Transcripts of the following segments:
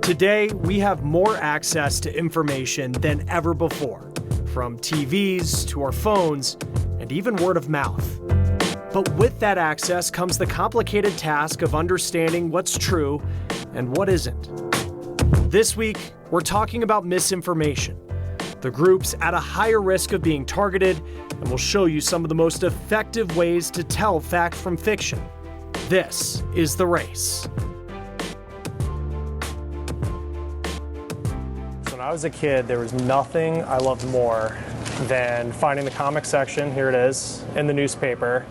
Today, we have more access to information than ever before, from TVs to our phones and even word of mouth. But with that access comes the complicated task of understanding what's true and what isn't. This week, we're talking about misinformation, the groups at a higher risk of being targeted, and we'll show you some of the most effective ways to tell fact from fiction. This is The Race. When I was a kid, there was nothing I loved more than finding the comic section, here it is, in the newspaper.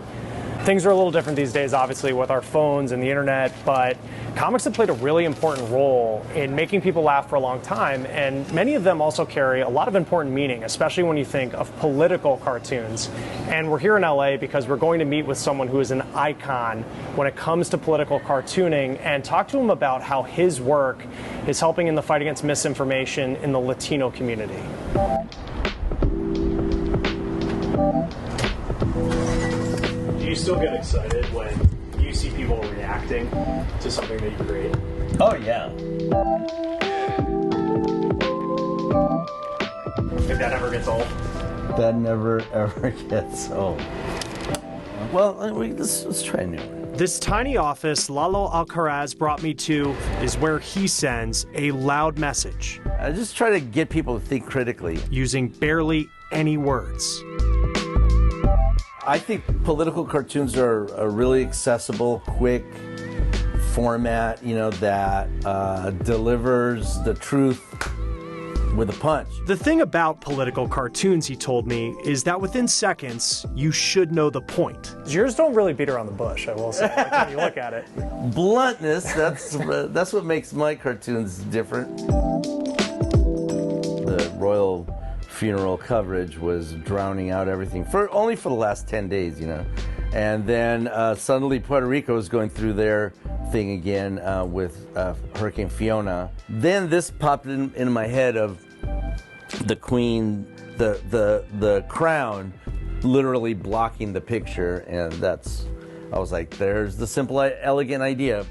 Things are a little different these days, obviously, with our phones and the internet, but comics have played a really important role in making people laugh for a long time, and many of them also carry a lot of important meaning, especially when you think of political cartoons. And we're here in LA because we're going to meet with someone who is an icon when it comes to political cartooning and talk to him about how his work is helping in the fight against misinformation in the Latino community. Do you still get excited when you see people reacting to something that you create? Oh, yeah. If that ever gets old? That never, ever gets old. Well, let's try a new one. This tiny office Lalo Alcaraz brought me to is where he sends a loud message. I just try to get people to think critically. Using barely any words. I think political cartoons are a really accessible, quick format, that delivers the truth with a punch. The thing about political cartoons, he told me, is that within seconds, you should know the point. Yours don't really beat around the bush, I will say, when you look at it. Bluntness, that's what makes my cartoons different. The royal funeral coverage was drowning out everything only for the last 10 days, and then suddenly Puerto Rico was going through their thing again with Hurricane Fiona. Then this popped in my head of the Queen, the crown literally blocking the picture, and I was like, there's the simple, elegant idea.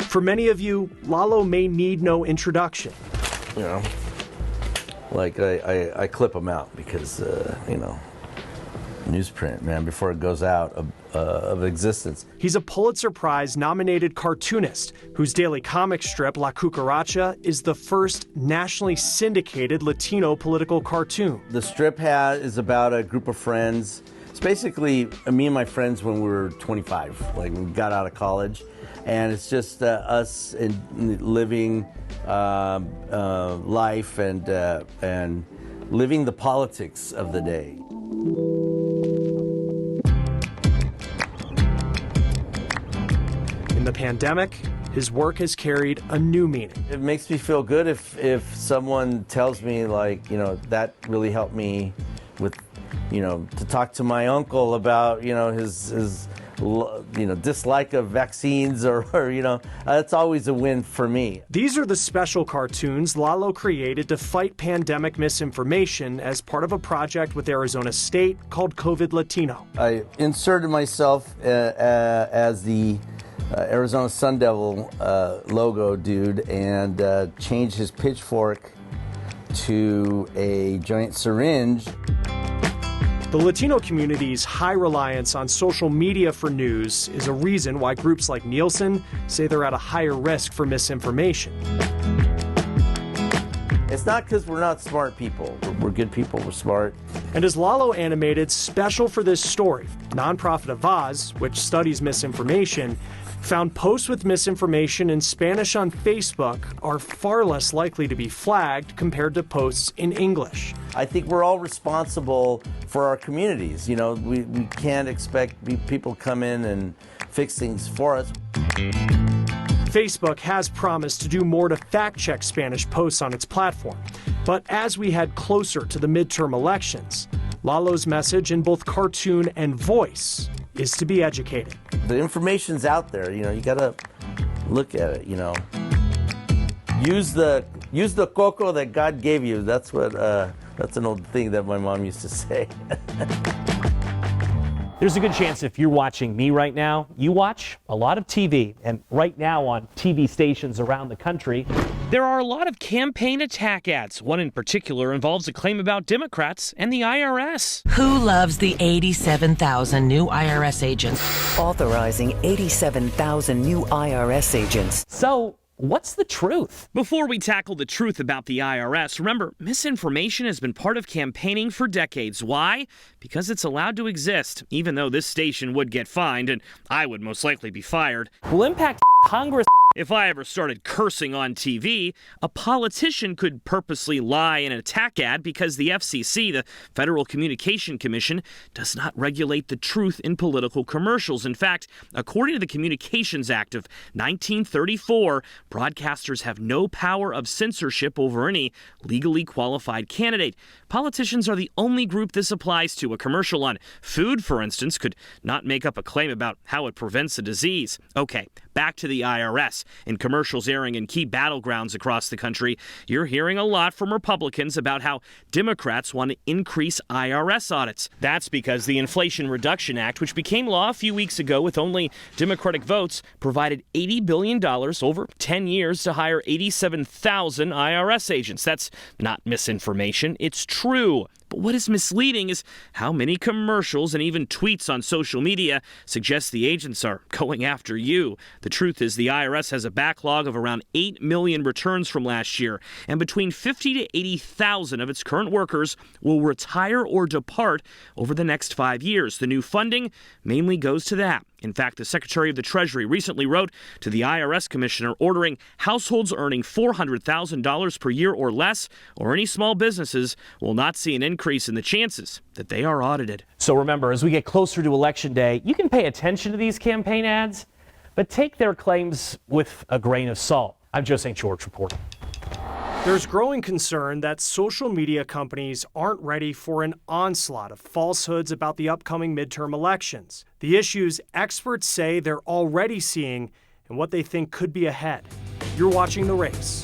For many of you, Lalo may need no introduction. Like I clip them out because, newsprint, man, before it goes out of existence. He's a Pulitzer Prize nominated cartoonist whose daily comic strip, La Cucaracha, is the first nationally syndicated Latino political cartoon. The strip is about a group of friends. It's basically me and my friends when we were 25, like we got out of college. And it's just us living life and living the politics of the day. In the pandemic, his work has carried a new meaning. It makes me feel good if someone tells me, that really helped me with, to talk to my uncle about, his dislike of vaccines or it's always a win for me. These are the special cartoons Lalo created to fight pandemic misinformation as part of a project with Arizona State called COVID Latino. I inserted myself as the Arizona Sun Devil logo dude and changed his pitchfork to a giant syringe. The Latino community's high reliance on social media for news is a reason why groups like Nielsen say they're at a higher risk for misinformation. It's not because we're not smart people. We're good people, we're smart. And as Lalo animated special for this story, nonprofit Avaz, which studies misinformation, found posts with misinformation in Spanish on Facebook are far less likely to be flagged compared to posts in English. I think we're all responsible for our communities. We can't expect people come in and fix things for us. Facebook has promised to do more to fact-check Spanish posts on its platform. But as we head closer to the midterm elections, Lalo's message in both cartoon and voice is to be educated. The information's out there, you gotta look at it, Use the coco that God gave you. That's an old thing that my mom used to say. There's a good chance if you're watching me right now, you watch a lot of TV. And right now on TV stations around the country, there are a lot of campaign attack ads. One in particular involves a claim about Democrats and the IRS. Who loves the 87,000 new IRS agents? Authorizing 87,000 new IRS agents. So what's the truth? Before we tackle the truth about the IRS, remember, misinformation has been part of campaigning for decades. Why? Because it's allowed to exist, even though this station would get fined and I would most likely be fired. Will impact Congress. If I ever started cursing on TV, a politician could purposely lie in an attack ad because the FCC, the Federal Communication Commission, does not regulate the truth in political commercials. In fact, according to the Communications Act of 1934, broadcasters have no power of censorship over any legally qualified candidate. Politicians are the only group this applies to. A commercial on food, for instance, could not make up a claim about how it prevents a disease. Okay, back to the IRS. In commercials airing in key battlegrounds across the country, you're hearing a lot from Republicans about how Democrats want to increase IRS audits. That's because the Inflation Reduction Act, which became law a few weeks ago with only Democratic votes, provided $80 billion over 10 years to hire 87,000 IRS agents. That's not misinformation. It's true. But what is misleading is how many commercials and even tweets on social media suggest the agents are going after you. The truth is the IRS has a backlog of around 8 million returns from last year, and between 50 to 80,000 of its current workers will retire or depart over the next 5 years. The new funding mainly goes to that. In fact, the Secretary of the Treasury recently wrote to the IRS Commissioner ordering households earning $400,000 per year or less, or any small businesses, will not see an increase in the chances that they are audited. So remember, as we get closer to Election Day, you can pay attention to these campaign ads, but take their claims with a grain of salt. I'm Joe St. George reporting. There's growing concern that social media companies aren't ready for an onslaught of falsehoods about the upcoming midterm elections. The issues experts say they're already seeing and what they think could be ahead. You're watching The Race.